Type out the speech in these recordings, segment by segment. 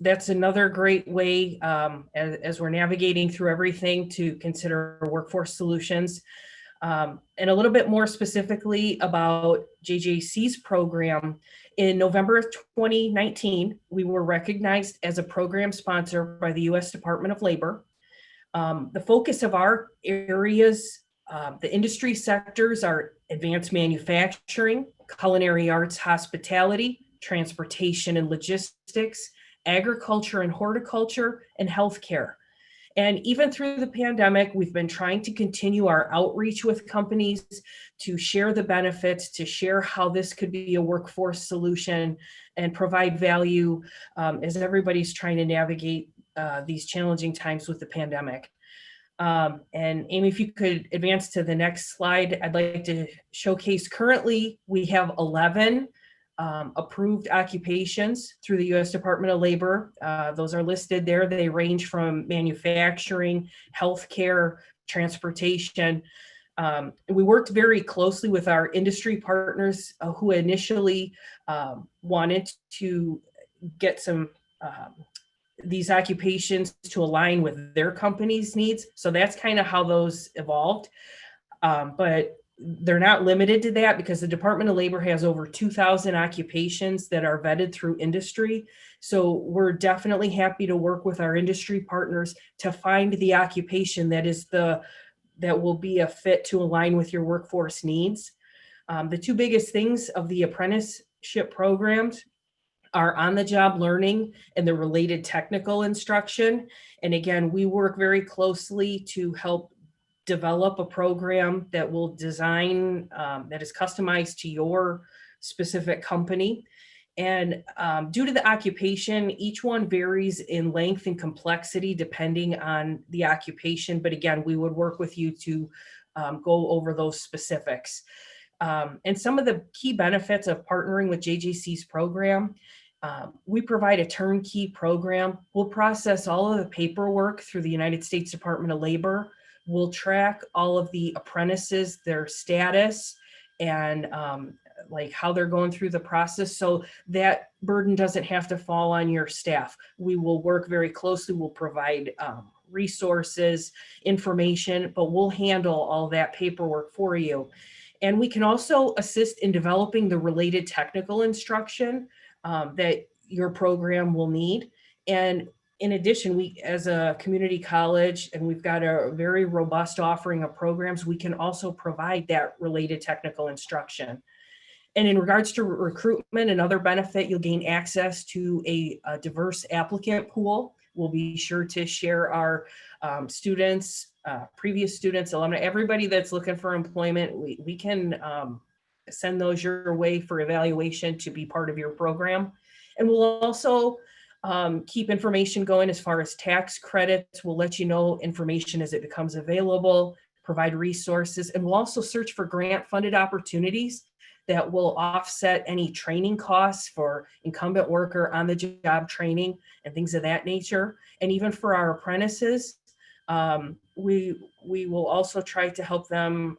that's another great way, as we're navigating through everything, to consider workforce solutions. And a little bit more specifically about JJC's program. In November of 2019, we were recognized as a program sponsor by the U.S. Department of Labor. The focus of our areas, the industry sectors, are advanced manufacturing, culinary arts, hospitality, transportation and logistics, agriculture and horticulture, and healthcare. And even through the pandemic, we've been trying to continue our outreach with companies to share the benefits, to share how this could be a workforce solution and provide value, as everybody's trying to navigate these challenging times with the pandemic. And Amy, if you could advance to the next slide, I'd like to showcase currently we have 11 approved occupations through the U.S. Department of Labor. Those are listed there. They range from manufacturing, healthcare, transportation. We worked very closely with our industry partners who initially wanted to get some these occupations to align with their company's needs. So that's kind of how those evolved. But they're not limited to that, because the Department of Labor has over 2,000 occupations that are vetted through industry. So we're definitely happy to work with our industry partners to find the occupation that will be a fit to align with your workforce needs. The two biggest things of the apprenticeship programs are on-the-job learning and the related technical instruction. And again, we work very closely to help develop a program that will design, that is customized to your specific company. And due to the occupation, each one varies in length and complexity depending on the occupation. But again, we would work with you to go over those specifics. And some of the key benefits of partnering with JJC's program: we provide a turnkey program. We'll process all of the paperwork through the United States Department of Labor. We'll track all of the apprentices, their status, and like how they're going through the process, so that burden doesn't have to fall on your staff. We will work very closely. We'll provide resources, information, but we'll handle all that paperwork for you. And we can also assist in developing the related technical instruction that your program will need. And in addition, we, as a community college, and we've got a very robust offering of programs, we can also provide that related technical instruction. And in regards to recruitment, another benefit, you'll gain access to a diverse applicant pool. We'll be sure to share our students, previous students, alumni, everybody that's looking for employment. We can send those your way for evaluation to be part of your program. And we'll also keep information going as far as tax credits. We'll let you know information as it becomes available, provide resources, and we'll also search for grant-funded opportunities that will offset any training costs for incumbent worker on the job training and things of that nature. And even for our apprentices, we will also try to help them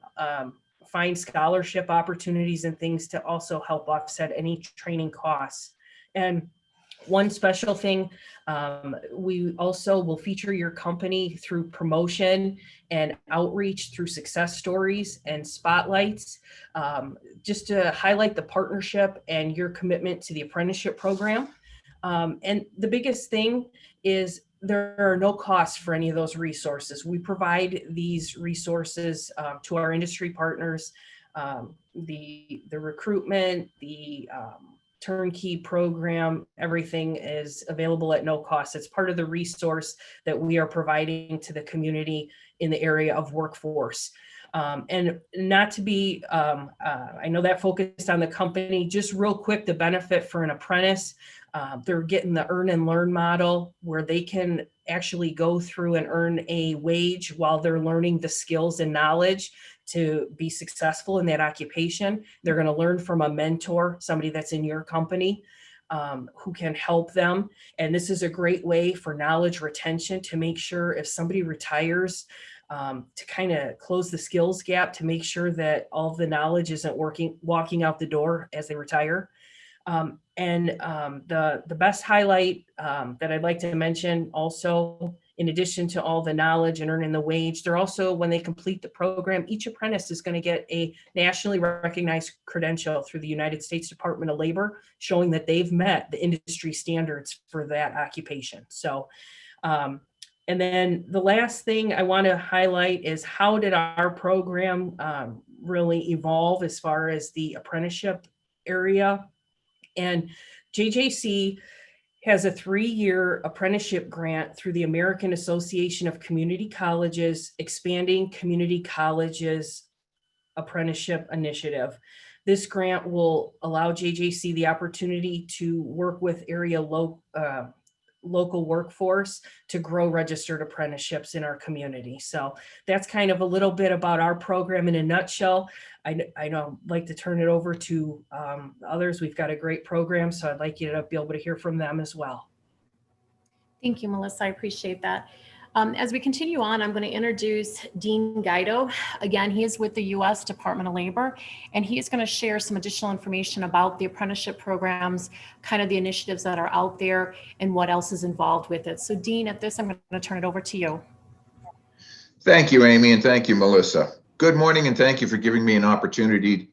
find scholarship opportunities and things to also help offset any training costs. And one special thing, we also will feature your company through promotion and outreach through success stories and spotlights, just to highlight the partnership and your commitment to the apprenticeship program. And the biggest thing is there are no costs for any of those resources. We provide these resources to our industry partners, the recruitment, the turnkey program, everything is available at no cost. It's part of the resource that we are providing to the community in the area of workforce. And not to be, I know that focused on the company, just real quick, the benefit for an apprentice, they're getting the earn and learn model where they can actually go through and earn a wage while they're learning the skills and knowledge to be successful in that occupation. They're going to learn from a mentor, somebody that's in your company, who can help them. And this is a great way for knowledge retention to make sure if somebody retires, to kind of close the skills gap, to make sure that all the knowledge isn't walking out the door as they retire. The best highlight that I'd like to mention also, in addition to all the knowledge and earning the wage, they're also, when they complete the program, each apprentice is going to get a nationally recognized credential through the United States Department of Labor, showing that they've met the industry standards for that occupation. So, and then the last thing I want to highlight is, how did our program really evolve as far as the apprenticeship area? And JJC has a 3-year apprenticeship grant through the American Association of Community Colleges Expanding Community Colleges Apprenticeship Initiative. This grant will allow JJC the opportunity to work with area local workforce to grow registered apprenticeships in our community. So that's kind of a little bit about our program in a nutshell. I know I'd like to turn it over to others. We've got a great program, so I'd like you to be able to hear from them as well. Thank you, Melissa. I appreciate that. As we continue on, I'm going to introduce Dean Guido. Again, he is with the U.S. Department of Labor, and he's going to share some additional information about the apprenticeship programs, kind of the initiatives that are out there, and what else is involved with it. So Dean, at this, I'm going to turn it over to you. Thank you, Amy, and thank you, Melissa. Good morning, and thank you for giving me an opportunity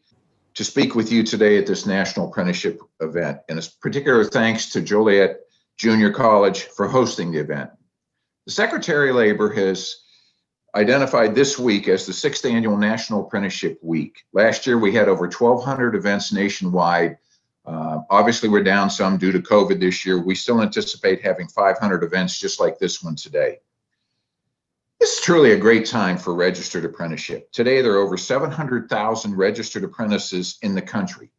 to speak with you today at this National Apprenticeship event. And a particular thanks to Joliet Junior College for hosting the event. The Secretary of Labor has identified this week as the 6th annual National Apprenticeship Week. Last year, we had over 1,200 events nationwide. Obviously, we're down some due to COVID this year. We still anticipate having 500 events just like this one today. This is truly a great time for registered apprenticeship. Today, there are over 700,000 registered apprentices in the country.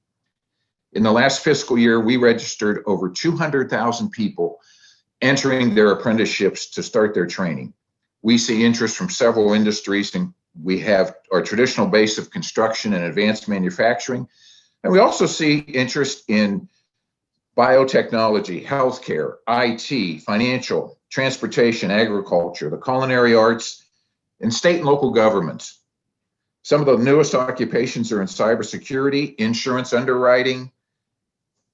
In the last fiscal year, we registered over 200,000 people entering their apprenticeships to start their training. We see interest from several industries, and we have our traditional base of construction and advanced manufacturing. And we also see interest in biotechnology, healthcare, IT, financial, transportation, agriculture, the culinary arts, and state and local governments. Some of the newest occupations are in cybersecurity, insurance underwriting,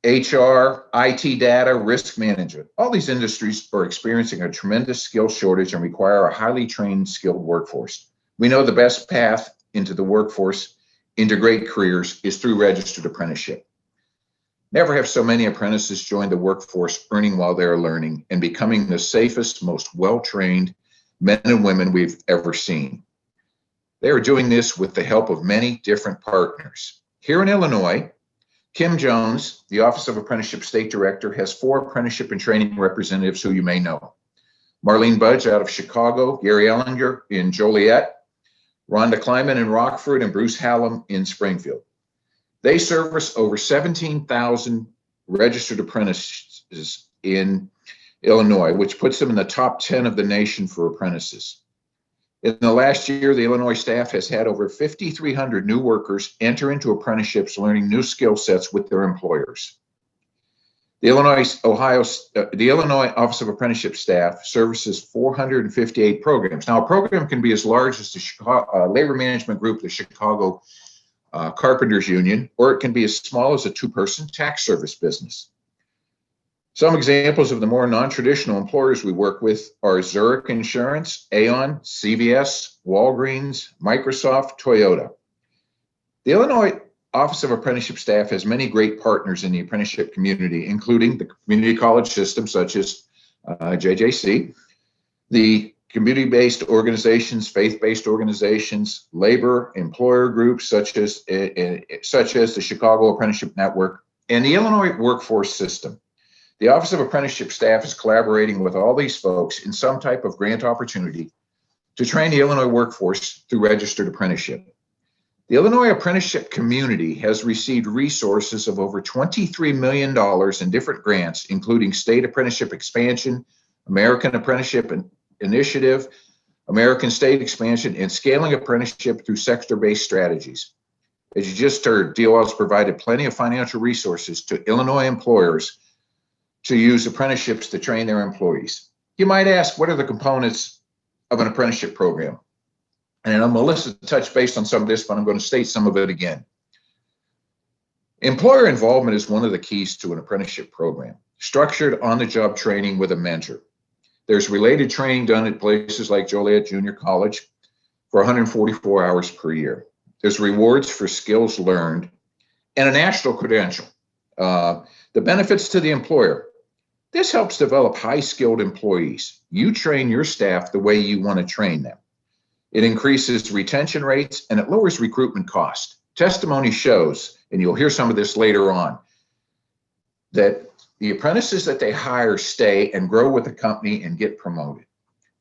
HR, IT data, risk management. All these industries are experiencing a tremendous skill shortage and require a highly trained, skilled workforce. We know the best path into the workforce, into great careers, is through registered apprenticeship. Never have so many apprentices joined the workforce, earning while they're learning and becoming the safest, most well-trained men and women we've ever seen. They are doing this with the help of many different partners. Here in Illinois, Kim Jones, the Office of Apprenticeship State Director, has 4 apprenticeship and training representatives who you may know. Marlene Budge out of Chicago, Gary Ellinger in Joliet, Rhonda Kleiman in Rockford, and Bruce Hallam in Springfield. They service over 17,000 registered apprentices in Illinois, which puts them in the top 10 of the nation for apprentices. In the last year, the Illinois staff has had over 5,300 new workers enter into apprenticeships, learning new skill sets with their employers. The Illinois Office of Apprenticeship staff services 458 programs. Now, a program can be as large as the Chicago Labor Management Group, the Chicago Carpenters Union, or it can be as small as a 2-person tax service business. Some examples of the more non-traditional employers we work with are Zurich Insurance, Aon, CVS, Walgreens, Microsoft, Toyota. The Illinois Office of Apprenticeship staff has many great partners in the apprenticeship community, including the community college system such as JJC, the community-based organizations, faith-based organizations, labor employer groups such as the Chicago Apprenticeship Network, and the Illinois workforce system. The Office of Apprenticeship staff is collaborating with all these folks in some type of grant opportunity to train the Illinois workforce through registered apprenticeship. The Illinois apprenticeship community has received resources of over $23 million in different grants, including State Apprenticeship Expansion, American Apprenticeship Initiative, American State Expansion, and Scaling Apprenticeship through sector-based strategies. As you just heard, DOL has provided plenty of financial resources to Illinois employers to use apprenticeships to train their employees. You might ask, what are the components of an apprenticeship program? And I know Melissa touched base on some of this, but I'm going to state some of it again. Employer involvement is one of the keys to an apprenticeship program, structured on-the-job training with a mentor. There's related training done at places like Joliet Junior College for 144 hours per year. There's rewards for skills learned and a national credential. The benefits to the employer. This helps develop high-skilled employees. You train your staff the way you want to train them. It increases retention rates and it lowers recruitment costs. Testimony shows, and you'll hear some of this later on, that the apprentices that they hire stay and grow with the company and get promoted.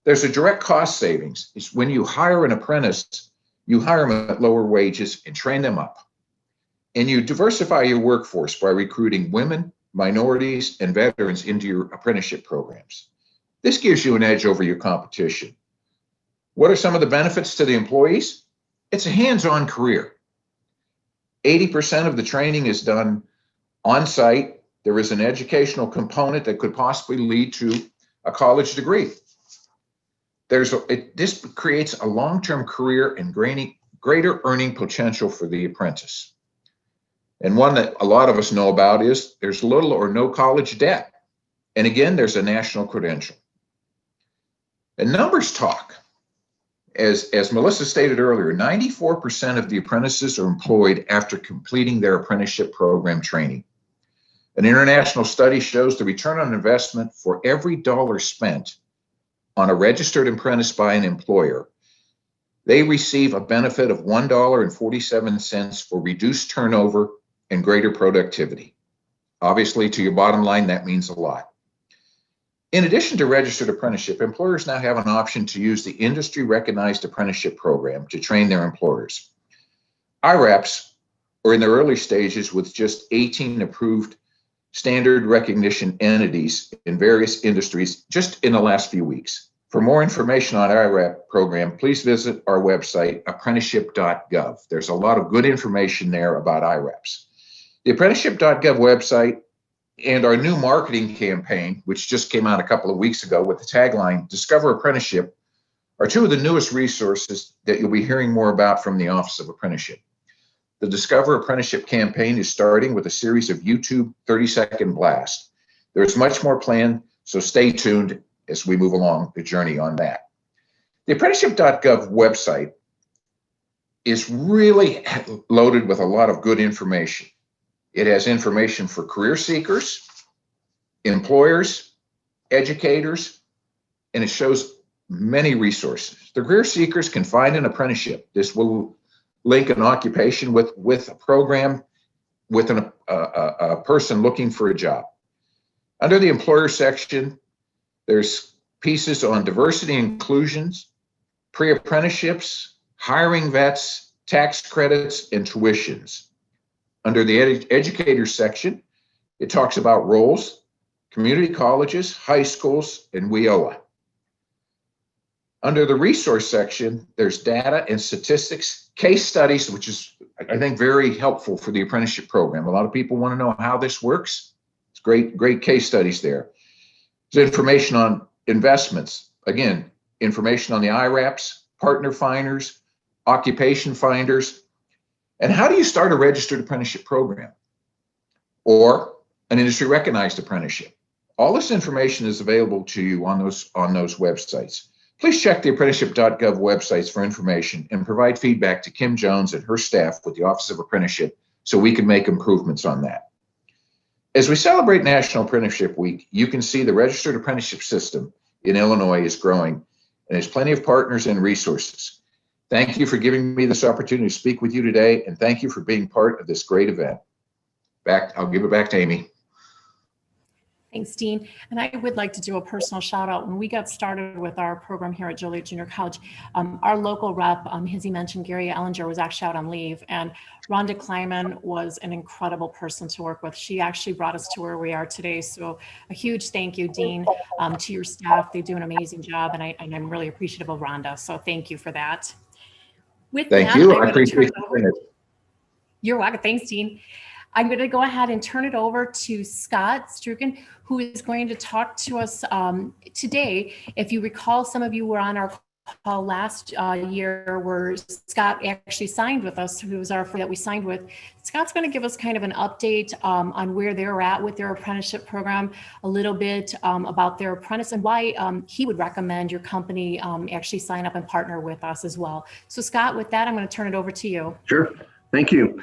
There's a direct cost savings. It's when you hire an apprentice, you hire them at lower wages and train them up. And you diversify your workforce by recruiting women, minorities, and veterans into your apprenticeship programs. This gives you an edge over your competition. What are some of the benefits to the employees? It's a hands-on career. 80% of the training is done on-site. There is an educational component that could possibly lead to a college degree. This creates a long-term career and greater earning potential for the apprentice. And one that a lot of us know about is there's little or no college debt. And again, there's a national credential. And numbers talk. As Melissa stated earlier, 94% of the apprentices are employed after completing their apprenticeship program training. An international study shows the return on investment for every dollar spent on a registered apprentice by an employer, they receive a benefit of $1.47 for reduced turnover and greater productivity. Obviously, to your bottom line, that means a lot. In addition to registered apprenticeship, employers now have an option to use the industry-recognized apprenticeship program to train their employers. IRAPs are in their early stages with just 18 approved standard recognition entities in various industries just in the last few weeks. For more information on our IRAP program, please visit our website, apprenticeship.gov. There's a lot of good information there about IRAPs. The apprenticeship.gov website and our new marketing campaign, which just came out a couple of weeks ago with the tagline, Discover Apprenticeship, are two of the newest resources that you'll be hearing more about from the Office of Apprenticeship. The Discover Apprenticeship campaign is starting with a series of YouTube 30-second blasts. There's much more planned, so stay tuned as we move along the journey on that. The apprenticeship.gov website is really loaded with a lot of good information. It has information for career seekers, employers, educators, and it shows many resources. The career seekers can find an apprenticeship. This will link an occupation with a program, with a person looking for a job. Under the employer section, there's pieces on diversity and inclusions, pre-apprenticeships, hiring vets, tax credits, and tuitions. Under the educator section, it talks about roles, community colleges, high schools, and WIOA. Under the resource section, there's data and statistics, case studies, which is, I think, very helpful for the apprenticeship program. A lot of people want to know how this works. It's great case studies there. There's information on investments. Again, information on the IRAPs, partner finders, occupation finders, and how do you start a registered apprenticeship program or an industry recognized apprenticeship? All this information is available to you on those websites. Please check the apprenticeship.gov websites for information and provide feedback to Kim Jones and her staff with the Office of Apprenticeship so we can make improvements on that. As we celebrate National Apprenticeship Week, you can see the registered apprenticeship system in Illinois is growing and there's plenty of partners and resources. Thank you for giving me this opportunity to speak with you today, and thank you for being part of this great event. I'll give it back to Amy. Thanks, Dean. And I would like to do a personal shout out. When we got started with our program here at Joliet Junior College, our local rep, as he mentioned, Gary Ellinger, was actually out on leave, and Rhonda Kleiman was an incredible person to work with. She actually brought us to where we are today. So a huge thank you, Dean, to your staff. They do an amazing job, and I'm really appreciative of Rhonda. So thank you for that. Thank you. I appreciate it. You're welcome. Thanks, Dean. I'm going to go ahead and turn it over to Scott Strucken, who is going to talk to us today. If you recall, some of you were on our call last year where Scott actually signed with us, who was our friend that we signed with. Scott's going to give us kind of an update on where they're at with their apprenticeship program, a little bit about their apprentice and why he would recommend your company actually sign up and partner with us as well. So Scott, with that, I'm going to turn it over to you. Sure. Thank you.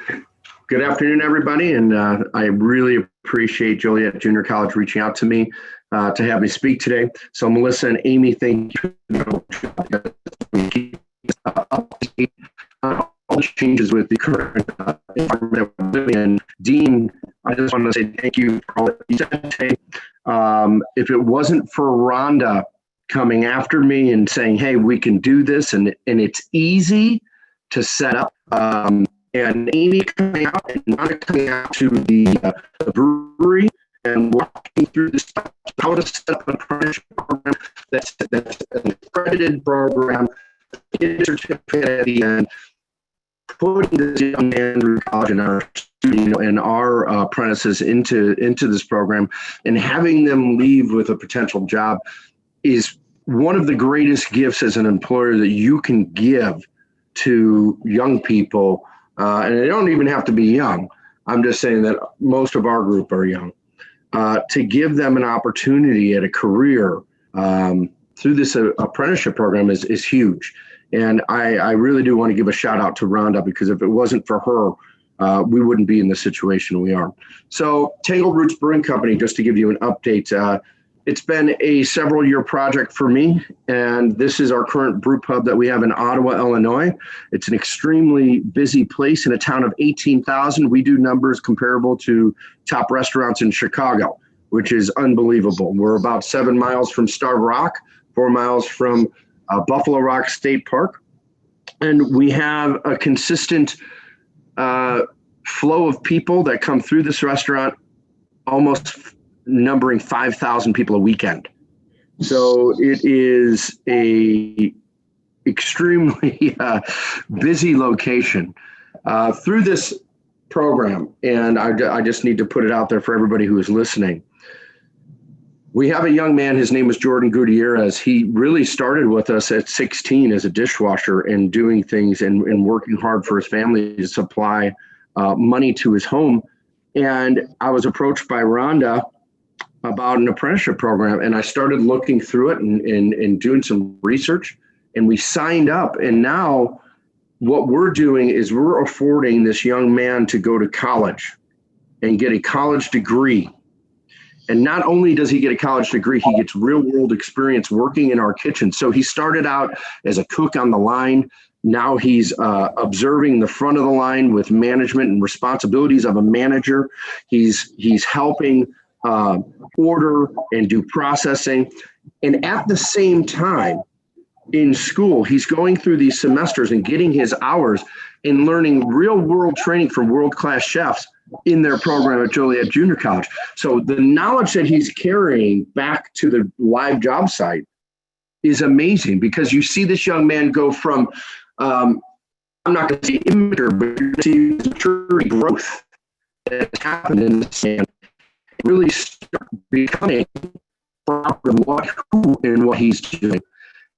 Good afternoon, everybody. And I really appreciate Joliet Junior College reaching out to me to have me speak today. So Melissa and Amy, thank you. All the changes with the current environment that we're living in. Dean, I just want to say thank you for all that you said today. If it wasn't for Rhonda coming after me and saying, hey, we can do this, and it's easy to set up, and Amy coming out and not coming out to the brewery and walking through the steps, how to set up an apprenticeship program that's an accredited program, get a certificate at the end, putting this young man through college and our apprentices into this program, and having them leave with a potential job is one of the greatest gifts as an employer that you can give to young people. And they don't even have to be young. I'm just saying that most of our group are young. To give them an opportunity at a career through this apprenticeship program is huge. And I really do want to give a shout out to Rhonda, because if it wasn't for her, we wouldn't be in the situation we are. So Tangled Roots Brewing Company, just to give you an update, it's been a several-year project for me, and this is our current brew pub that we have in Ottawa, Illinois. It's an extremely busy place in a town of 18,000. We do numbers comparable to top restaurants in Chicago, which is unbelievable. We're about 7 miles from Starved Rock, 4 miles from Buffalo Rock State Park, and we have a consistent flow of people that come through this restaurant, almost numbering 5,000 people a weekend. So it is a extremely busy location. Through this program, and I just need to put it out there for everybody who is listening, we have a young man, his name is Jordan Gutierrez. He really started with us at 16 as a dishwasher and doing things and working hard for his family to supply money to his home. And I was approached by Rhonda about an apprenticeship program, and I started looking through it and doing some research, and we signed up. And now what we're doing is we're affording this young man to go to college and get a college degree. And not only does he get a college degree, he gets real world experience working in our kitchen. So he started out as a cook on the line. Now he's observing the front of the line with management and responsibilities of a manager. He's helping order and do processing. And at the same time, in school, he's going through these semesters and getting his hours and learning real world training from world-class chefs in their program at Joliet Junior College. So the knowledge that he's carrying back to the live job site is amazing, because you see this young man go from, I'm not going to say immature, but you see maturity growth that's happened in this man. Really start becoming proper what, who, and what he's doing.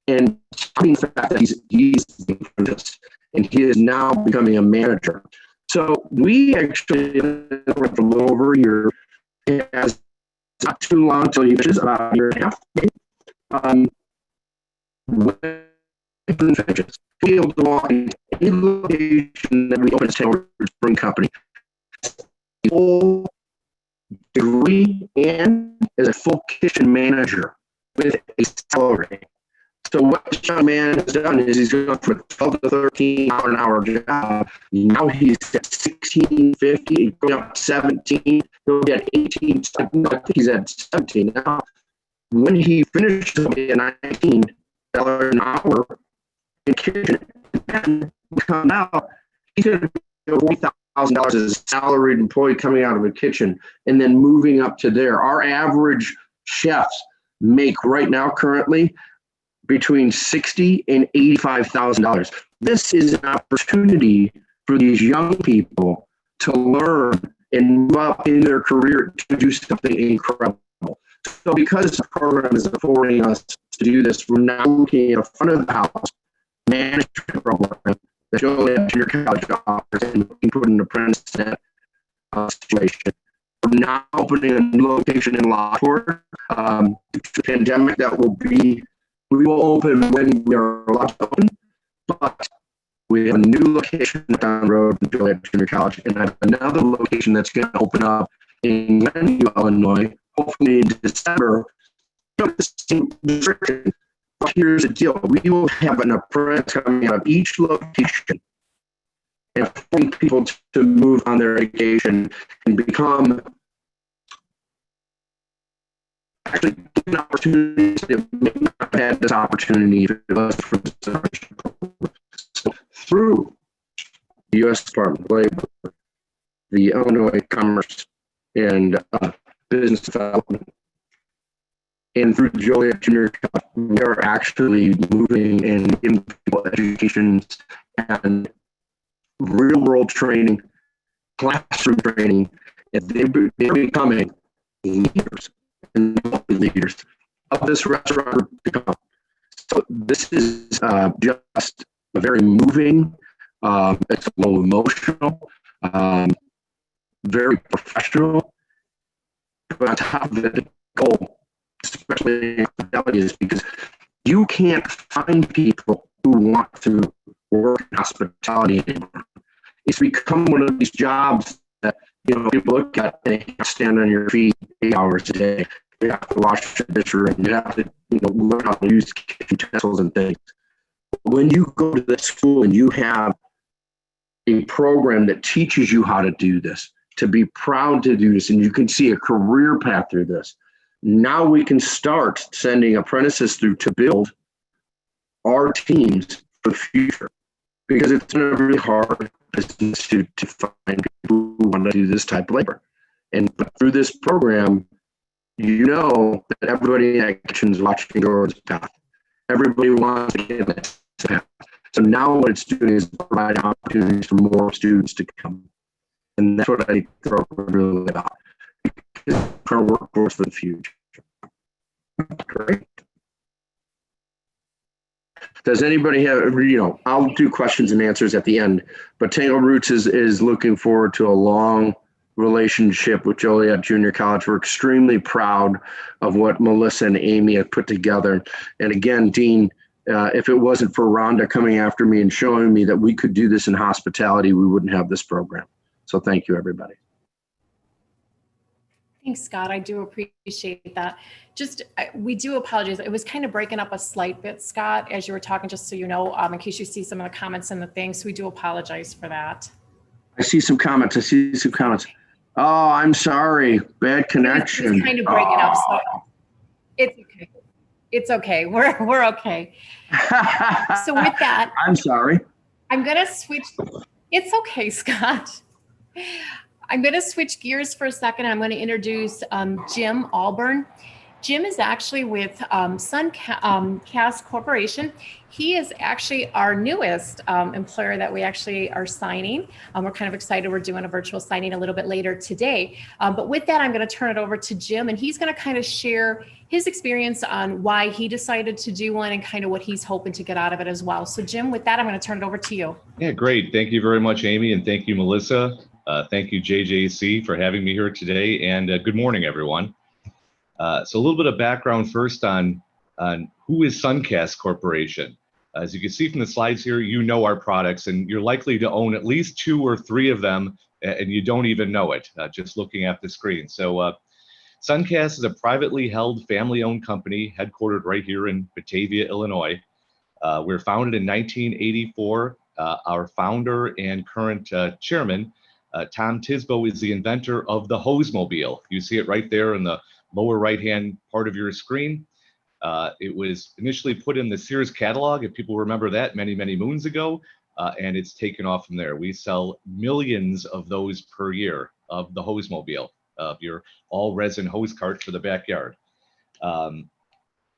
And the fact that he's doing this, and he is now becoming a manager. So we actually, for a little over a year, has not too long until he finishes, about a year and a half. When finishes, be able to walk in any location that we open as Tangled Roots Brewing Company, full degree and as a full kitchen manager with a salary. So what this young man has done is he's gone from a 12 to 13 an hour job. Now he's at 16.50, going up to 17. He'll get 18. I think he's at 17 now. When he finishes, he'll be at $19 an hour in kitchen. And come out, he's going to be $40,000 as a salaried employee coming out of a kitchen and then moving up to there. Our average chefs make right now currently between $60,000 and $85,000. This is an opportunity for these young people to learn and move up in their career to do something incredible. So because the program is affording us to do this, we're now looking at a front of the house management program that Joliet Junior College offers, and we can put an apprentice situation. We're now opening a new location in Lockport. The pandemic, we will open when we are allowed to open, but we have a new location down the road in Joliet Junior College, and I have another location that's going to open up in Glenview, Illinois, hopefully in December. But here's the deal: we will have an apprentice coming out of each location and forcing people to move on their education and become actually given opportunities that may not have had this opportunity if it was for this so through the U.S. Department of Labor, the Illinois Commerce and Business Development, and through Joliet Junior College, we are actually moving and giving people education and real world training, classroom training, and they're becoming leaders and leaders of this restaurant to come. So this is just a very moving, it's a little emotional, very professional, but on top of it, the goal, especially in hospitality, is because you can't find people who want to work in hospitality anymore. It's become one of these jobs that, people look at, and you have to stand on your feet 8 hours a day. You have to wash the dishes, and you have to, learn how to use kitchen utensils and things. When you go to the school and you have a program that teaches you how to do this, to be proud to do this, and you can see a career path through this, now we can start sending apprentices through to build our teams for the future, because it's a really hard business to find people who want to do this type of labor. But through this program, that everybody in that kitchen is watching yours path. Everybody wants to get this path. So now what it's doing is providing opportunities for more students to come. And that's what I think the program is really about. It's our workforce for the future. Great. Does anybody have, I'll do questions and answers at the end, but Tangle Roots is looking forward to a long relationship with Joliet Junior College. We're extremely proud of what Melissa and Amy have put together. And again, Dean, if it wasn't for Rhonda coming after me and showing me that we could do this in hospitality, we wouldn't have this program. So thank you, everybody. Thanks, Scott. I do appreciate that. We do apologize. It was kind of breaking up a slight bit, Scott, as you were talking, just so you know, in case you see some of the comments and the things. So we do apologize for that. I see some comments. Oh, I'm sorry. Bad connection. It's kind of breaking up. So it's okay. It's okay. We're okay. So with that, I'm sorry. I'm going to switch. It's okay, Scott. I'm going to switch gears for a second. I'm going to introduce Jim Alburn. Jim is actually with Suncast Corporation. He is actually our newest employer that we actually are signing. We're kind of excited. We're doing a virtual signing a little bit later today. But with that, I'm going to turn it over to Jim, and he's going to kind of share his experience on why he decided to do one and kind of what he's hoping to get out of it as well. So Jim, with that, I'm going to turn it over to you. Yeah, great. Thank you very much, Amy, and thank you, Melissa. Thank you, JJC, for having me here today, and good morning, everyone. So a little bit of background first on who is Suncast Corporation. As you can see from the slides here, our products, and you're likely to own at least 2 or 3 of them, and you don't even know it, just looking at the screen. So Suncast is a privately held, family-owned company headquartered right here in Batavia, Illinois. We were founded in 1984. Our founder and current chairman, Tom Tisbo, is the inventor of the Hosemobile. You see it right there in the lower right-hand part of your screen. It was initially put in the Sears catalog, if people remember that, many, many moons ago, and it's taken off from there. We sell millions of those per year of the Hosemobile, of your all-resin hose cart for the backyard.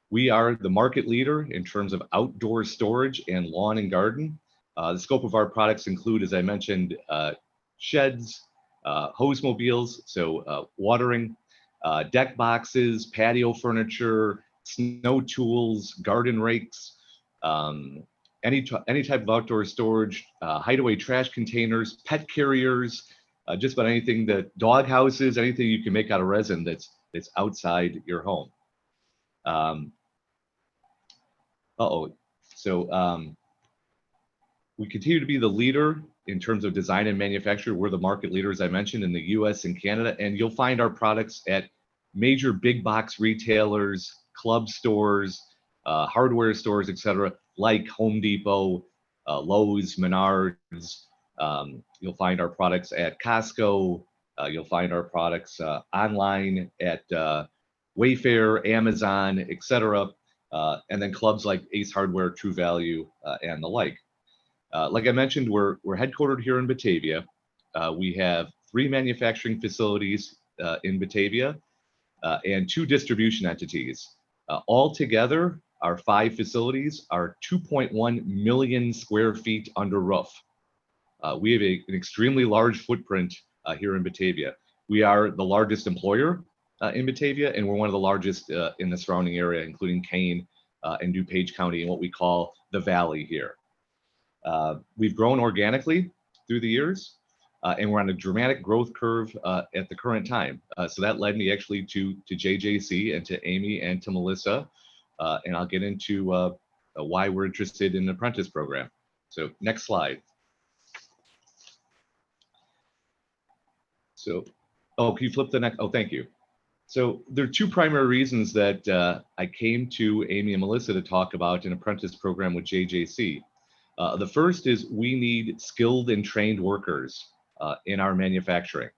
We are the market leader in terms of outdoor storage and lawn and garden. The scope of our products include, as I mentioned, sheds, Hosemobiles, so watering, deck boxes, patio furniture, snow tools, garden rakes, any type of outdoor storage, hideaway trash containers, pet carriers, just about anything that dog houses, anything you can make out of resin that's outside your home. We continue to be the leader in terms of design and manufacture. We're the market leader, as I mentioned, in the US and Canada, and you'll find our products at major big box retailers, club stores, hardware stores, etc., like Home Depot, Lowe's, Menards. You'll find our products at Costco. You'll find our products online at Wayfair, Amazon, etc., and then clubs like Ace Hardware, True Value, and the like. Like I mentioned, we're headquartered here in Batavia. We have 3 manufacturing facilities in Batavia and 2 distribution entities. All together, our 5 facilities are 2.1 million square feet under roof. We have an extremely large footprint here in Batavia. We are the largest employer in Batavia, and we're one of the largest in the surrounding area, including Kane and DuPage County and what we call the Valley here. We've grown organically through the years, and we're on a dramatic growth curve at the current time. So that led me actually to JJC and to Amy and to Melissa, and I'll get into why we're interested in the apprentice program. So next slide. So, can you flip the next? Oh, thank you. So there are 2 primary reasons that I came to Amy and Melissa to talk about an apprentice program with JJC. The first is we need skilled and trained workers in our manufacturing.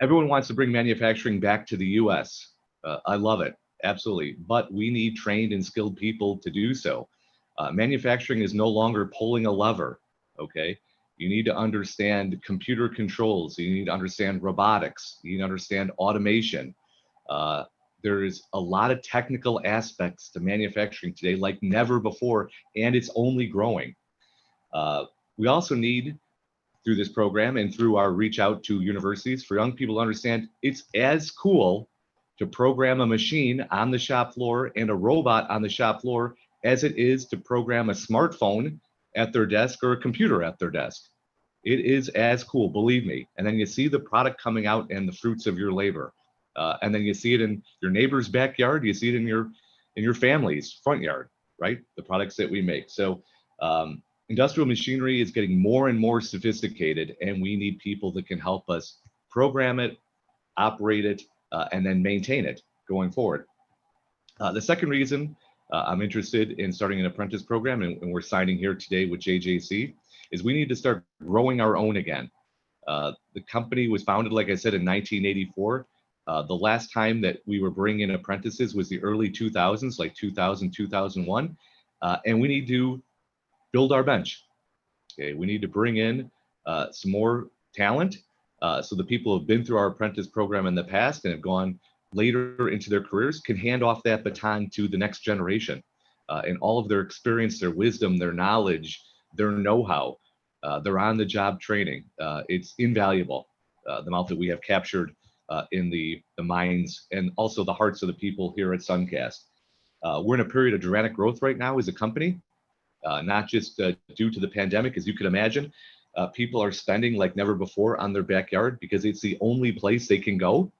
Everyone wants to bring manufacturing back to the US. I love it, absolutely. But we need trained and skilled people to do so. Manufacturing is no longer pulling a lever, okay? You need to understand computer controls. You need to understand robotics. You need to understand automation. There's a lot of technical aspects to manufacturing today like never before, and it's only growing. We also need, through this program and through our reach out to universities, for young people to understand it's as cool to program a machine on the shop floor and a robot on the shop floor as it is to program a smartphone at their desk or a computer at their desk. It is as cool, believe me. And then you see the product coming out and the fruits of your labor. And then you see it in your neighbor's backyard. You see it in your family's front yard, right? The products that we make. So industrial machinery is getting more and more sophisticated, and we need people that can help us program it, operate it, and then maintain it going forward. The second reason I'm interested in starting an apprentice program, and we're signing here today with JJC, is we need to start growing our own again. The company was founded, like I said, in 1984. The last time that we were bringing in apprentices was the early 2000s, like 2000, 2001. And we need to build our bench. Okay, we need to bring in some more talent. So the people who have been through our apprentice program in the past and have gone later into their careers can hand off that baton to the next generation. And all of their experience, their wisdom, their knowledge, their know-how, their on-the-job training. It's invaluable, the amount that we have captured in the minds and also the hearts of the people here at Suncast. We're in a period of dramatic growth right now as a company, not just due to the pandemic, as you can imagine. People are spending like never before on their backyard because it's the only place they can go,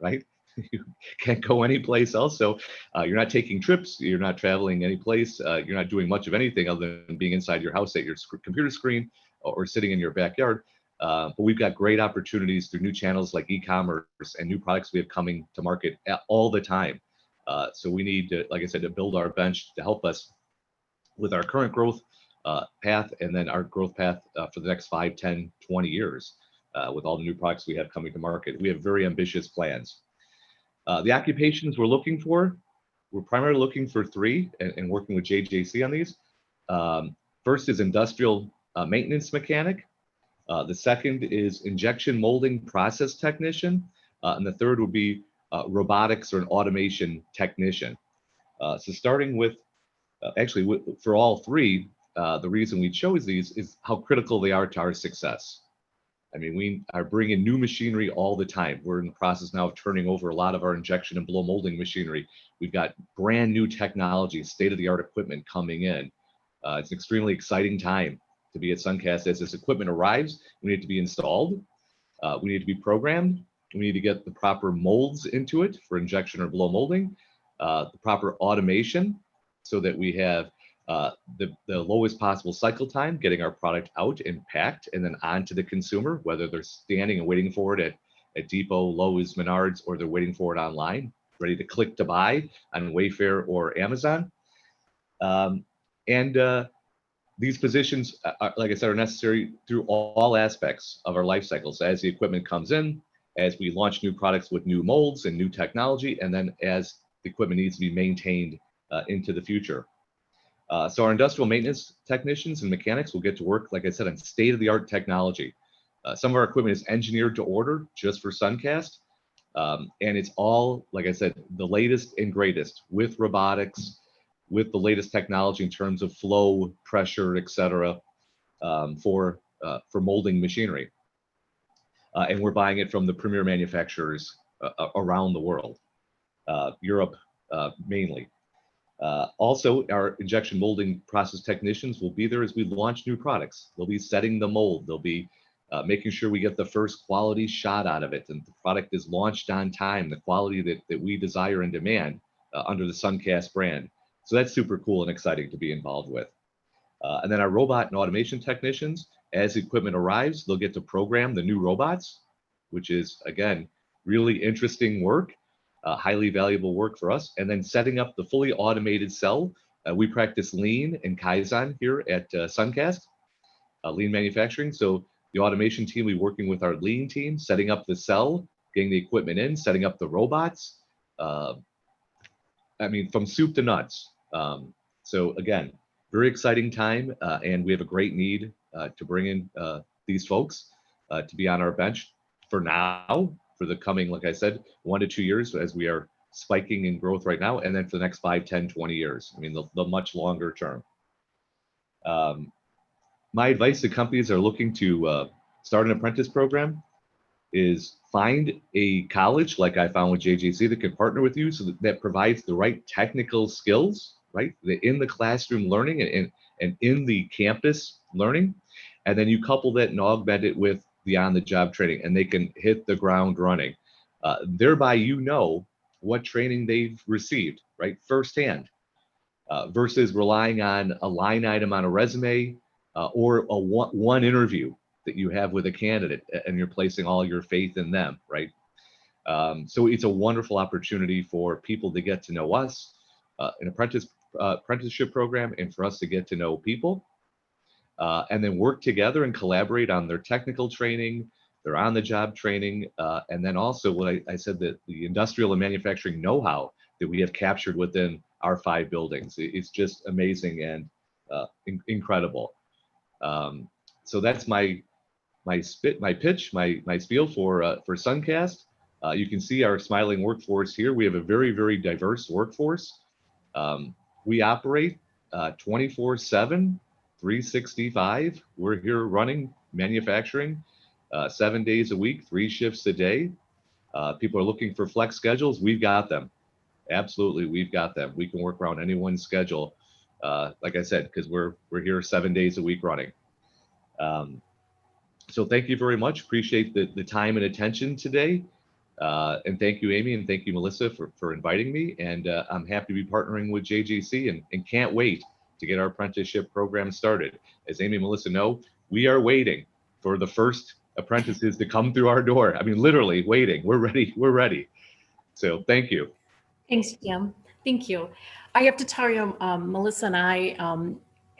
right? You can't go anyplace else. So you're not taking trips, you're not traveling any place, you're not doing much of anything other than being inside your house at your computer screen or sitting in your backyard. But we've got great opportunities through new channels like e-commerce and new products we have coming to market all the time. So we need to, like I said, to build our bench to help us with our current growth path and then our growth path for the next 5, 10, 20 years with all the new products we have coming to market. We have very ambitious plans. The occupations we're looking for, we're primarily looking for 3 and working with JJC on these. First is industrial maintenance mechanic. The second is injection molding process technician. And the third would be robotics or an automation technician. So starting with, for all 3, the reason we chose these is how critical they are to our success. I mean, we are bringing new machinery all the time. We're in the process now of turning over a lot of our injection and blow molding machinery. We've got brand new technology, state-of-the-art equipment coming in. It's an extremely exciting time to be at Suncast. As this equipment arrives, we need it to be installed. We need to be programmed. We need to get the proper molds into it for injection or blow molding, the proper automation so that we have the lowest possible cycle time, getting our product out and packed and then on to the consumer, whether they're standing and waiting for it at Depot, Lowe's, Menards, or they're waiting for it online, ready to click to buy on Wayfair or Amazon. These positions, like I said, are necessary through all aspects of our life cycles. As the equipment comes in, as we launch new products with new molds and new technology, and then as the equipment needs to be maintained into the future. So our industrial maintenance technicians and mechanics will get to work, like I said, on state-of-the-art technology. Some of our equipment is engineered to order just for Suncast. And it's all, like I said, the latest and greatest with robotics, with the latest technology in terms of flow, pressure, et cetera, for molding machinery. And we're buying it from the premier manufacturers around the world, Europe mainly. Also, our injection molding process technicians will be there as we launch new products. They'll be setting the mold. They'll be making sure we get the first quality shot out of it and the product is launched on time, the quality that we desire and demand under the Suncast brand. So that's super cool and exciting to be involved with. And then our robot and automation technicians, as equipment arrives, they'll get to program the new robots, which is, again, really interesting work. Highly valuable work for us. And then setting up the fully automated cell. We practice Lean and Kaizen here at Suncast, Lean manufacturing. So the automation team, we working with our Lean team, setting up the cell, getting the equipment in, setting up the robots. I mean, from soup to nuts. So again, very exciting time. And we have a great need to bring in these folks to be on our bench for now, for the coming, like I said, 1 to 2 years as we are spiking in growth right now, and then for the next 5, 10, 20 years. I mean, the much longer term. My advice to companies that are looking to start an apprentice program is find a college like I found with JJC that can partner with you so that provides the right technical skills, right? In the classroom learning and in the campus learning. And then you couple that and augment it with the on-the-job training, and they can hit the ground running. Thereby, you know what training they've received, right, firsthand, versus relying on a line item on a resume or a one interview that you have with a candidate, and you're placing all your faith in them, right? So it's a wonderful opportunity for people to get to know us, an apprenticeship program, and for us to get to know people. And then work together and collaborate on their technical training, their on-the-job training, and then also what I said, that the industrial and manufacturing know-how that we have captured within our 5 buildings. It's just amazing and incredible. So that's my pitch, my spiel for Suncast. You can see our smiling workforce here. We have a very, very diverse workforce. We operate 24/7. 365. We're here running manufacturing 7 days a week, 3 shifts a day. People are looking for flex schedules. We've got them. Absolutely, we've got them. We can work around anyone's schedule. Like I said, because we're here 7 days a week running. So thank you very much. Appreciate the time and attention today. And thank you, Amy, and thank you, Melissa, for inviting me. And I'm happy to be partnering with JJC and can't wait to get our apprenticeship program started. As Amy and Melissa know, we are waiting for the first apprentices to come through our door. I mean, literally waiting. We're ready. We're ready. So thank you. Thanks, Jim. Thank you. I have to tell you, Melissa and I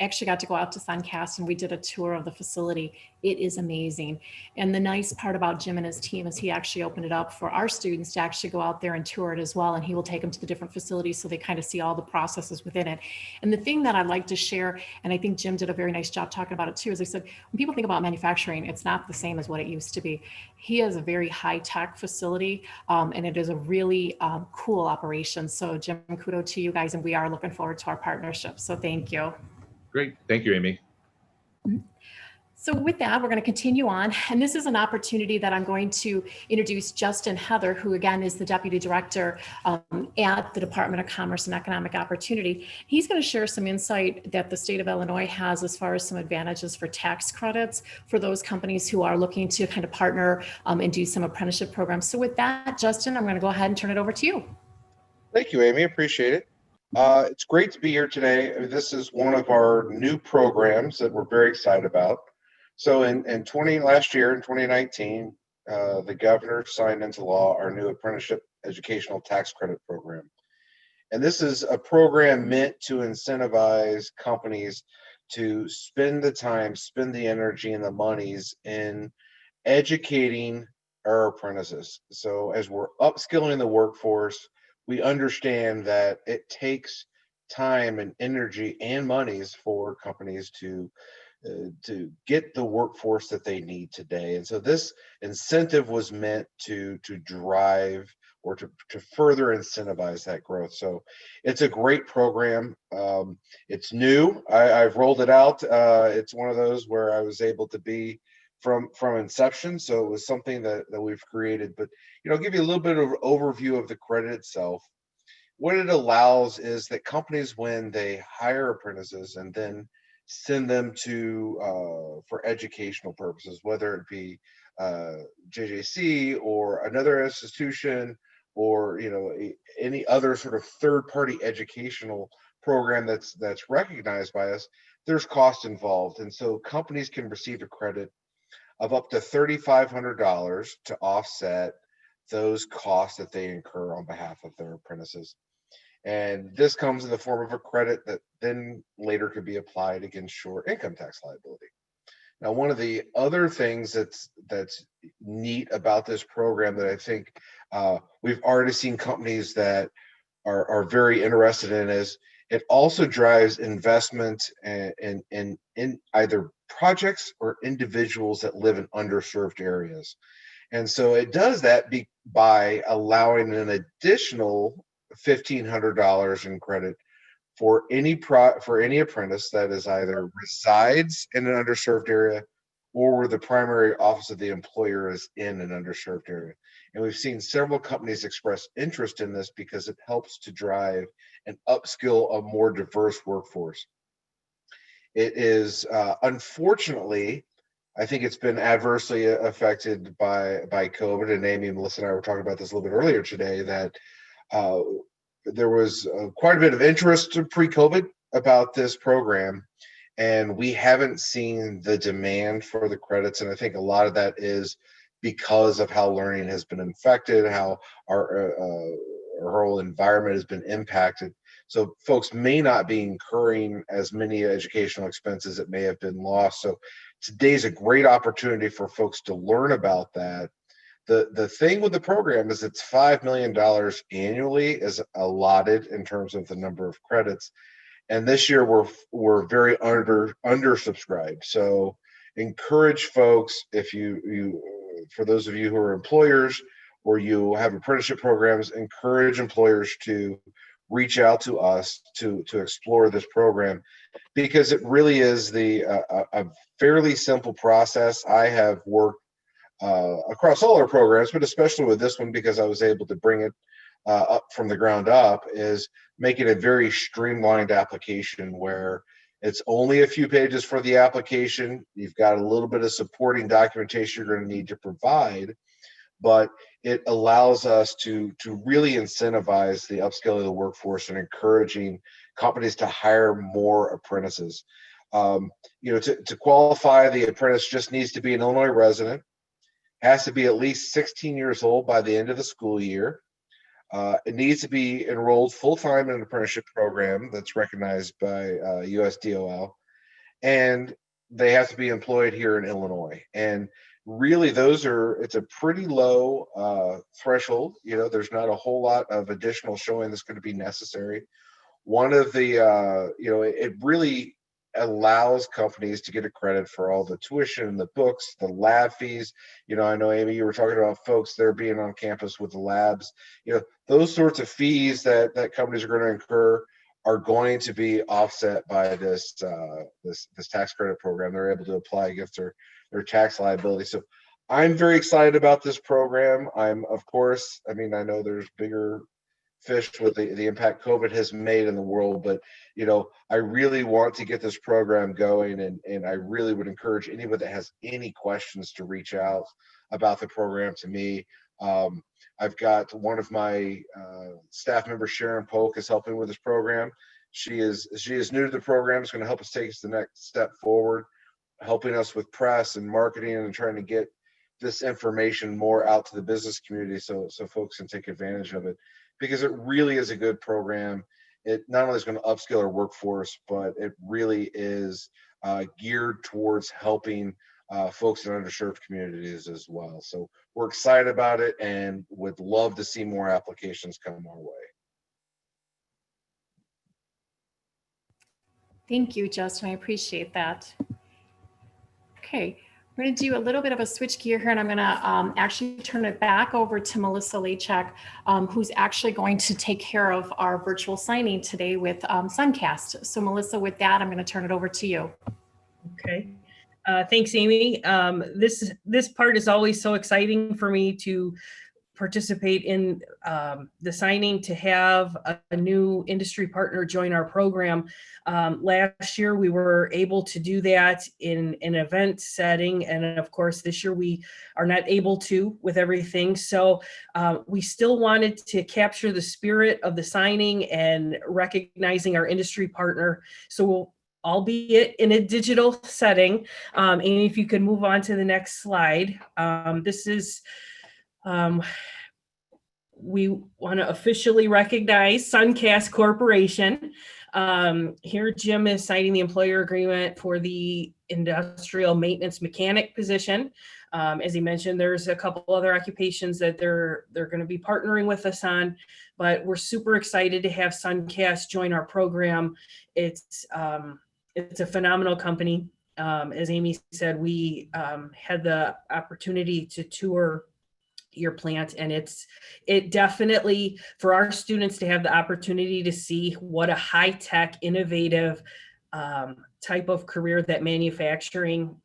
actually got to go out to Suncast and we did a tour of the facility. It is amazing. And the nice part about Jim and his team is he actually opened it up for our students to actually go out there and tour it as well. And he will take them to the different facilities so they kind of see all the processes within it. And the thing that I'd like to share, and I think Jim did a very nice job talking about it too, is I said, when people think about manufacturing, it's not the same as what it used to be. He has a very high-tech facility and it is a really cool operation. So Jim, kudos to you guys, and we are looking forward to our partnership. So thank you. Great. Thank you, Amy. So with that, we're going to continue on. And this is an opportunity that I'm going to introduce Justin Heather, who again is the Deputy Director at the Department of Commerce and Economic Opportunity. He's going to share some insight that the state of Illinois has as far as some advantages for tax credits for those companies who are looking to kind of partner and do some apprenticeship programs. So with that, Justin, I'm going to go ahead and turn it over to you. Thank you, Amy. Appreciate it. It's great to be here today. This is one of our new programs that we're very excited about. So last year, in 2019, the governor signed into law our new apprenticeship educational tax credit program. And this is a program meant to incentivize companies to spend the time, spend the energy and the monies in educating our apprentices. So as we're upskilling the workforce, we understand that it takes time and energy and monies for companies to get the workforce that they need today. And so this incentive was meant to drive or to further incentivize that growth. So it's a great program. It's new. I've rolled it out. It's one of those where I was able to be from inception. So it was something that we've created. But I'll give you a little bit of overview of the credit itself. What it allows is that companies, when they hire apprentices and then send them to for educational purposes, whether it be JJC or another institution or any other sort of third-party educational program that's recognized by us, there's cost involved, and so companies can receive a credit of up to $3,500 to offset those costs that they incur on behalf of their apprentices. And this comes in the form of a credit that then later could be applied against your income tax liability. Now, one of the other things that's neat about this program that I think we've already seen companies that are very interested in is it also drives investment in either projects or individuals that live in underserved areas. And so it does that by allowing an additional $1,500 in credit for any apprentice that is either resides in an underserved area or where the primary office of the employer is in an underserved area. And we've seen several companies express interest in this because it helps to drive and upskill a more diverse workforce. It is unfortunately, I think it's been adversely affected by COVID, and Amy and Melissa and I were talking about this a little bit earlier today, that there was quite a bit of interest pre-COVID about this program, and we haven't seen the demand for the credits. And I think a lot of that is because of how learning has been affected, how our whole environment has been impacted. So folks may not be incurring as many educational expenses that may have been lost. So today's a great opportunity for folks to learn about that. The thing with the program is it's $5 million annually is allotted in terms of the number of credits. And this year we're very undersubscribed. So encourage folks, if you for those of you who are employers or you have apprenticeship programs, encourage employers to reach out to us to explore this program, because it really is a fairly simple process. I have worked across all our programs, but especially with this one, because I was able to bring it up from the ground up, is making a very streamlined application where it's only a few pages for the application. You've got a little bit of supporting documentation you're going to need to provide, but it allows us to really incentivize the upskilling of the workforce and encouraging companies to hire more apprentices. To qualify, the apprentice just needs to be an Illinois resident, has to be at least 16 years old by the end of the school year. It needs to be enrolled full-time in an apprenticeship program that's recognized by USDOL, and they have to be employed here in Illinois. And really, it's a pretty low threshold. There's not a whole lot of additional showing that's going to be necessary. One of the, it really allows companies to get a credit for all the tuition, the books, the lab fees. I know, Amy, you were talking about folks there being on campus with the labs. Those sorts of fees that companies are going to incur are going to be offset by this tax credit program. They're able to apply against their tax liability. So I'm very excited about this program. Of course, I mean, I know there's bigger fish with the impact COVID has made in the world, but I really want to get this program going, and I really would encourage anybody that has any questions to reach out about the program to me. I've got one of my staff members, Sharon Polk, is helping with this program. She is new to the program. It's going to help us take us the next step forward, helping us with press and marketing and trying to get this information more out to the business community so folks can take advantage of it, because it really is a good program. It not only is going to upskill our workforce, but it really is geared towards helping folks in underserved communities as well. So we're excited about it and would love to see more applications come our way. Thank you, Justin. I appreciate that. Okay, we're going to do a little bit of a switch gear here, and I'm going to actually turn it back over to Melissa Lachak, who's actually going to take care of our virtual signing today with Suncast. So Melissa, with that, I'm going to turn it over to you. Okay. Thanks, Amy. This part is always so exciting for me to participate in the signing, to have a new industry partner join our program. Last year, we were able to do that in an event setting. And of course, this year we are not able to with everything. So we still wanted to capture the spirit of the signing and recognizing our industry partner. So albeit in a digital setting. And if you could move on to the next slide. This is, we want to officially recognize Suncast Corporation. Here, Jim is signing the employer agreement for the industrial maintenance mechanic position. As he mentioned, there's a couple other occupations that they're going to be partnering with us on, but we're super excited to have Suncast join our program. It's a phenomenal company. As Amy said, we had the opportunity to tour your plant, and it definitely, for our students to have the opportunity to see what a high-tech, innovative type of career that manufacturing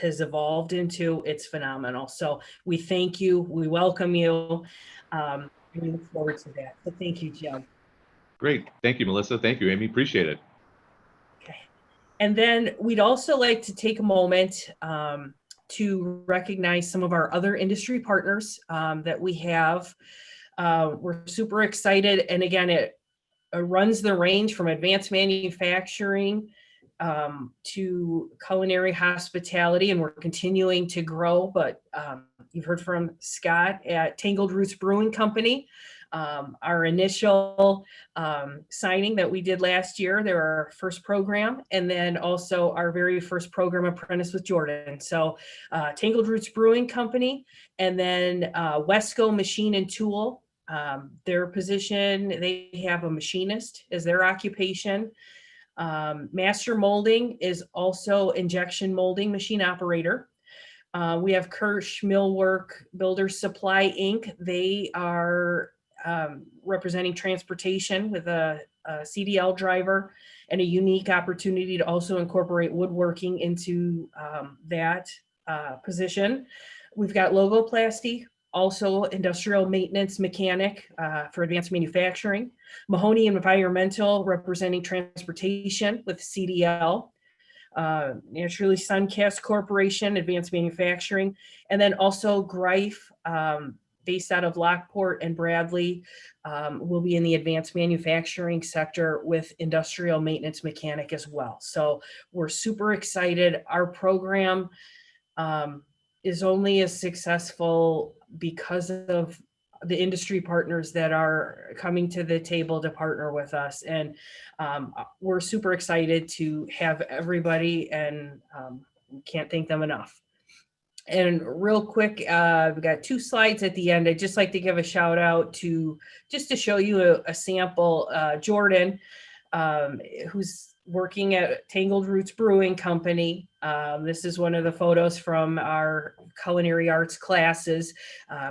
has evolved into, it's phenomenal. So we thank you, we welcome you, and we look forward to that. So thank you, Jim. Great. Thank you, Melissa. Thank you, Amy. Appreciate it. Okay. And then we'd also like to take a moment to recognize some of our other industry partners that we have. We're super excited. And again, it runs the range from advanced manufacturing to culinary hospitality, and we're continuing to grow. But you've heard from Scott at Tangled Roots Brewing Company. Our initial signing that we did last year, they're our first program, and then also our very first program, Apprentice with Jordan. So Tangled Roots Brewing Company, and then Wesco Machine and Tool. Their position, they have a machinist as their occupation. Master Molding is also injection molding machine operator. We have Kirsch Millwork Builders Supply Inc. They are representing transportation with a CDL driver and a unique opportunity to also incorporate woodworking into that position. We've got Logoplasty, also industrial maintenance mechanic for advanced manufacturing. Mahoney Environmental, representing transportation with CDL. Naturally, Suncast Corporation, advanced manufacturing. And then also Greif, based out of Lockport and Bradley, will be in the advanced manufacturing sector with industrial maintenance mechanic as well. So we're super excited. Our program is only as successful because of the industry partners that are coming to the table to partner with us. And we're super excited to have everybody, and can't thank them enough. And real quick, we've got 2 slides at the end. I'd just like to give a shout out to, just to show you a sample, Jordan, who's working at Tangled Roots Brewing Company. This is one of the photos from our culinary arts classes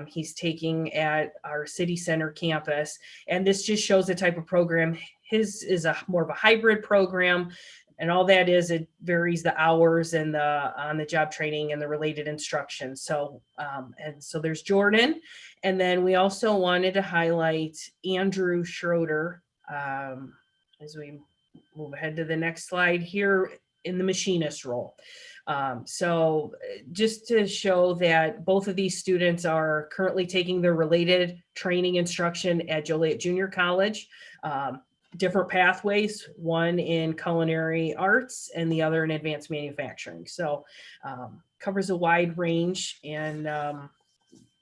he's taking at our city center campus. And this just shows the type of program. His is more of a hybrid program. And all that is, it varies the hours and the on the job training and the related instruction. So, and so there's Jordan. And then we also wanted to highlight Andrew Schroeder as we move ahead to the next slide here in the machinist role. So just to show that both of these students are currently taking their related training instruction at Joliet Junior College. Different pathways, one in culinary arts and the other in advanced manufacturing. So covers a wide range, and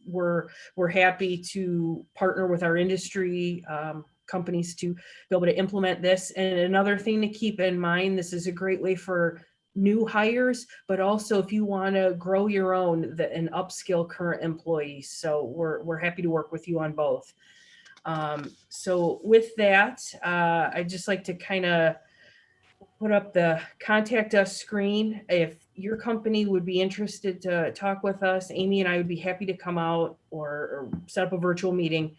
we're happy to partner with our industry companies to be able to implement this. And another thing to keep in mind, this is a great way for new hires, but also if you want to grow your own and upskill current employees. So we're happy to work with you on both. So with that, I'd just like to kind of put up the contact us screen. If your company would be interested to talk with us, Amy and I would be happy to come out or set up a virtual meeting.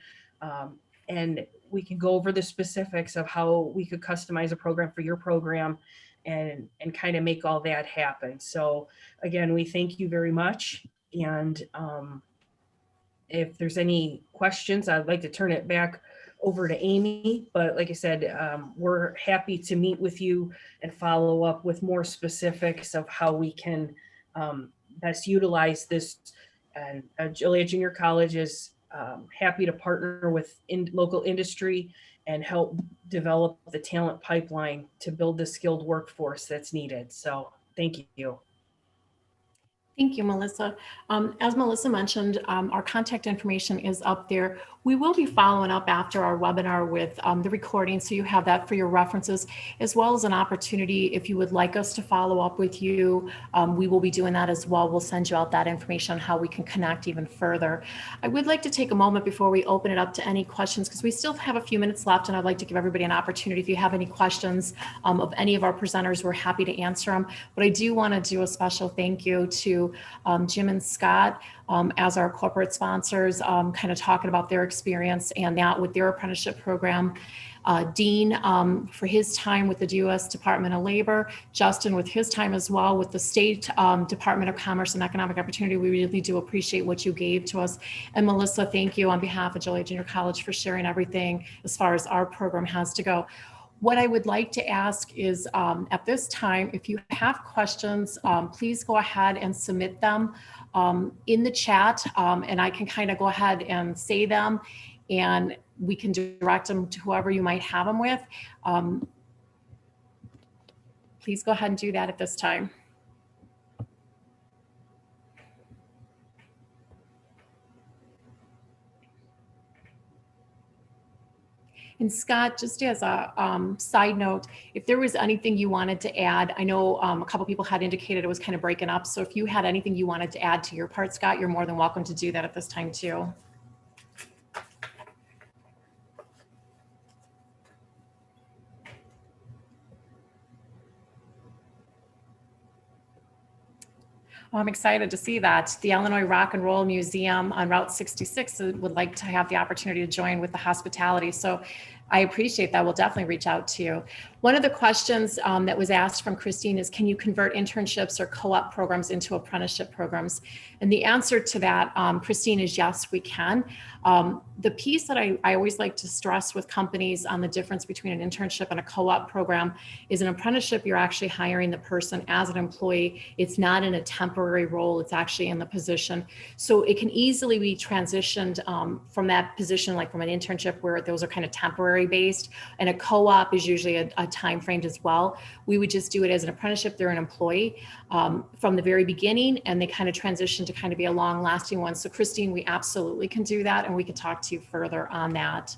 And we can go over the specifics of how we could customize a program for your program and kind of make all that happen. So again, we thank you very much. And if there's any questions, I'd like to turn it back over to Amy. But like I said, we're happy to meet with you and follow up with more specifics of how we can best utilize this. And Joliet Junior College is happy to partner with local industry and help develop the talent pipeline to build the skilled workforce that's needed. So thank you. Thank you, Melissa. As Melissa mentioned, our contact information is up there. We will be following up after our webinar with the recording, so you have that for your references, as well as an opportunity if you would like us to follow up with you. We will be doing that as well. We'll send you out that information on how we can connect even further. I would like to take a moment before we open it up to any questions, because we still have a few minutes left, and I'd like to give everybody an opportunity. If you have any questions of any of our presenters, we're happy to answer them. But I do want to do a special thank you to Jim and Scott as our corporate sponsors, kind of talking about their experience and that with their apprenticeship program. Dean for his time with the U.S. Department of Labor, Justin with his time as well with the State Department of Commerce and Economic Opportunity. We really do appreciate what you gave to us. And Melissa, thank you on behalf of Joliet Junior College for sharing everything as far as our program has to go. What I would like to ask is at this time, if you have questions, please go ahead and submit them in the chat, and I can kind of go ahead and say them, and we can direct them to whoever you might have them with. Please go ahead and do that at this time. And Scott, just as a side note, if there was anything you wanted to add, I know a couple people had indicated it was kind of breaking up. So if you had anything you wanted to add to your part, Scott, you're more than welcome to do that at this time too. Well, I'm excited to see that. The Illinois Rock and Roll Museum on Route 66 would like to have the opportunity to join with the hospitality. So I appreciate that. We'll definitely reach out to you. One of the questions that was asked from Christine is, can you convert internships or co-op programs into apprenticeship programs? And the answer to that, Christine, is yes, we can. The piece that I always like to stress with companies on the difference between an internship and a co-op program is an apprenticeship, you're actually hiring the person as an employee. It's not in a temporary role, it's actually in the position. So it can easily be transitioned from that position, like from an internship where those are kind of temporary based, and a co-op is usually a time framed as well. We would just do it as an apprenticeship. They're an employee from the very beginning, and they kind of transition to kind of be a long lasting one. So Christine, we absolutely can do that, and we can talk to you further on that.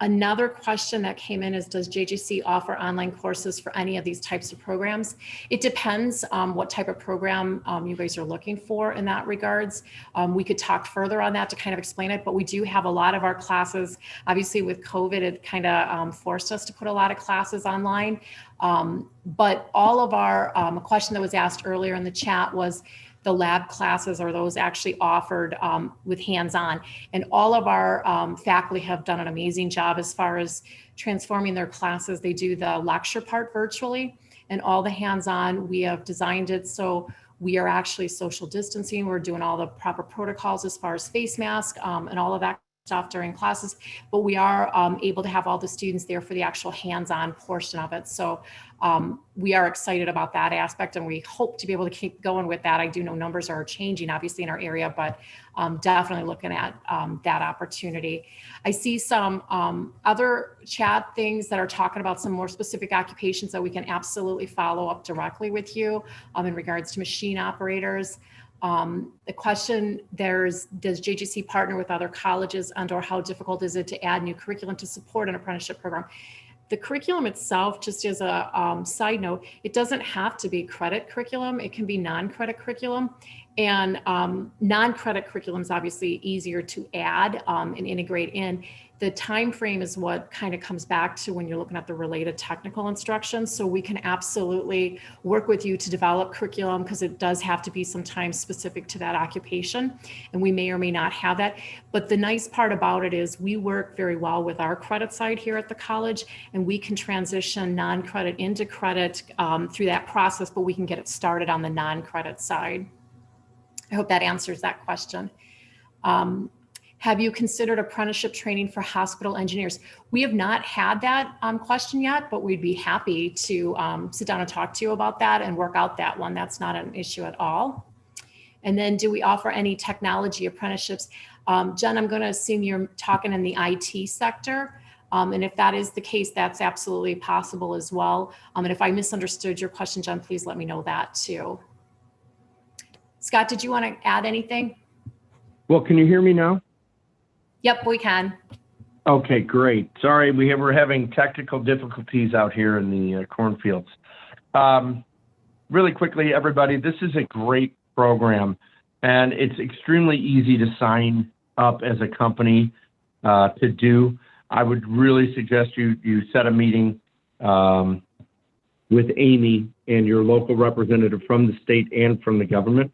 Another question that came in is, does JJC offer online courses for any of these types of programs? It depends what type of program you guys are looking for in that regards. We could talk further on that to kind of explain it, but we do have a lot of our classes. Obviously with COVID, it kind of forced us to put a lot of classes online. But all of our, a question that was asked earlier in the chat was, the lab classes are those actually offered with hands-on. And all of our faculty have done an amazing job as far as transforming their classes. They do the lecture part virtually, and all the hands-on, we have designed it so we are actually social distancing. We're doing all the proper protocols as far as face mask and all of that stuff during classes, but we are able to have all the students there for the actual hands-on portion of it. So we are excited about that aspect, and we hope to be able to keep going with that. I do know numbers are changing obviously in our area, but definitely looking at that opportunity. I see some other chat things that are talking about some more specific occupations that we can absolutely follow up directly with you in regards to machine operators. The question does JGC partner with other colleges and/or how difficult is it to add new curriculum to support an apprenticeship program? The curriculum itself, just as a side note, it doesn't have to be credit curriculum. It can be non-credit curriculum. And non-credit curriculum is obviously easier to add and integrate in. The time frame is what kind of comes back to when you're looking at the related technical instructions. So we can absolutely work with you to develop curriculum, because it does have to be sometimes specific to that occupation, and we may or may not have that. But the nice part about it is we work very well with our credit side here at the college, and we can transition non-credit into credit through that process, but we can get it started on the non-credit side. I hope that answers that question. Have you considered apprenticeship training for hospital engineers? We have not had that question yet, but we'd be happy to sit down and talk to you about that and work out that one. That's not an issue at all. And then, do we offer any technology apprenticeships? Jen, I'm going to assume you're talking in the IT sector. And if that is the case, that's absolutely possible as well. And if I misunderstood your question, Jen, please let me know that too. Scott, did you want to add anything? Well, can you hear me now? Yep, we can. Okay, great. Sorry, we're having technical difficulties out here in the cornfields. Really quickly, everybody, this is a great program, and it's extremely easy to sign up as a company to do. I would really suggest you set a meeting with Amy and your local representative from the state and from the government.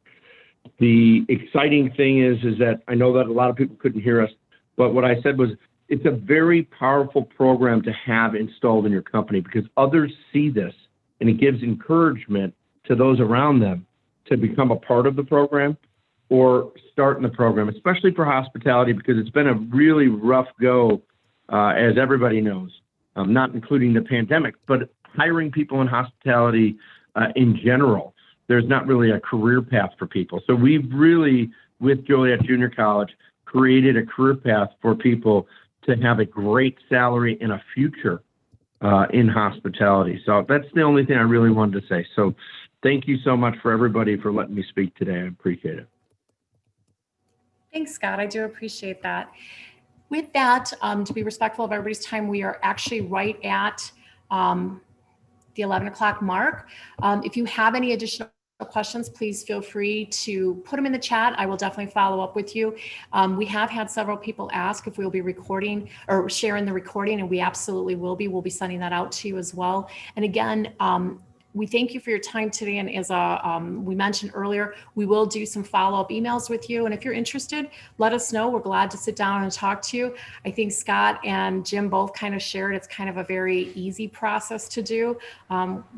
The exciting thing is that I know that a lot of people couldn't hear us, but what I said was it's a very powerful program to have installed in your company, because others see this and it gives encouragement to those around them to become a part of the program or start in the program, especially for hospitality, because it's been a really rough go, as everybody knows, not including the pandemic, but hiring people in hospitality in general. There's not really a career path for people. So we've really, with Joliet Junior College, created a career path for people to have a great salary and a future in hospitality. So that's the only thing I really wanted to say. So thank you so much for everybody for letting me speak today. I appreciate it. Thanks, Scott. I do appreciate that. With that, to be respectful of everybody's time, we are actually right at the 11 o'clock mark. If you have any additional questions, please feel free to put them in the chat. I will definitely follow up with you. We have had several people ask if we'll be recording or sharing the recording, and we absolutely will be. We'll be sending that out to you as well. And again, we thank you for your time today. And as we mentioned earlier, we will do some follow-up emails with you. And if you're interested, let us know. We're glad to sit down and talk to you. I think Scott and Jim both kind of shared it's kind of a very easy process to do.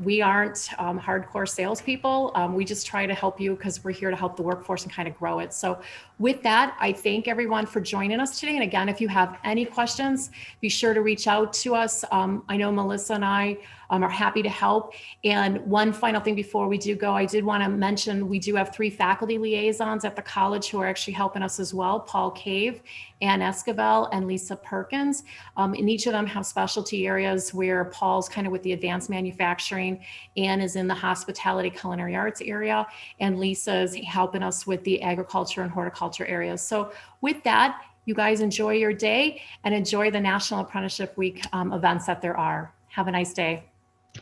We aren't hardcore salespeople. We just try to help you because we're here to help the workforce and kind of grow it. So with that, I thank everyone for joining us today. And again, if you have any questions, be sure to reach out to us. I know Melissa and I are happy to help. And one final thing before we do go, I did want to mention we do have 3 faculty liaisons at the college who are actually helping us as well: Paul Cave, Ann Esquivel, and Lisa Perkins. And each of them have specialty areas where Paul's kind of with the advanced manufacturing, Ann is in the hospitality culinary arts area, and Lisa is helping us with the agriculture and horticulture areas. So with that, you guys enjoy your day and enjoy the National Apprenticeship Week events that there are. Have a nice day.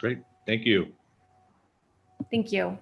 Great. Thank you. Thank you.